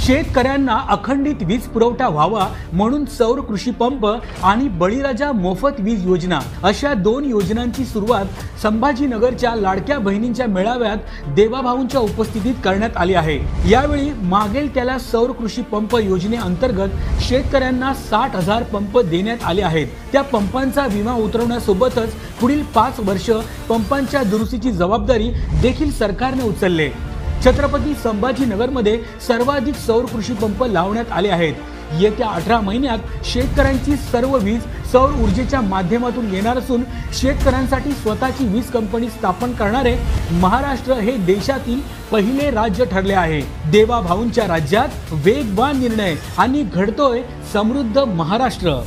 शेतकऱ्यांना अखंडित वीज पुरवठा व्हावा म्हणून सौर कृषी पंप आणि बळीराजा मोफत वीज योजना अशा दोन योजनांची सुरुवात संभाजीनगरच्या लाडक्या बहिणींच्या मेळाव्यात देवाभाऊंच्या उपस्थितीत करण्यात आली आहे। यावेळी मागेल त्याला सौर कृषी पंप योजनेअंतर्गत शेतकऱ्यांना 60,000 पंप देण्यात आले आहेत। त्या पंपांचा विमा उतरवण्यासोबतच पुढील 5 वर्ष पंपांच्या दुरुस्तीची जबाबदारी देखील सरकारने उचलली। छत्रपती संभाजीनगरमध्ये सर्वाधिक सौर कृषी पंप लावण्यात आले आहेत। येत्या 18 महिन्यात शेतकऱ्यांची सर्व वीज सौर ऊर्जेच्या माध्यमातून येणार असून शेतकऱ्यांसाठी स्वतःची वीज कंपनी स्थापन करणारे महाराष्ट्र हे देशातील पहिले राज्य ठरले आहे। देवाभाऊंच्या राज्यात वेगवान निर्णय आणि घडतोय समृद्ध महाराष्ट्र।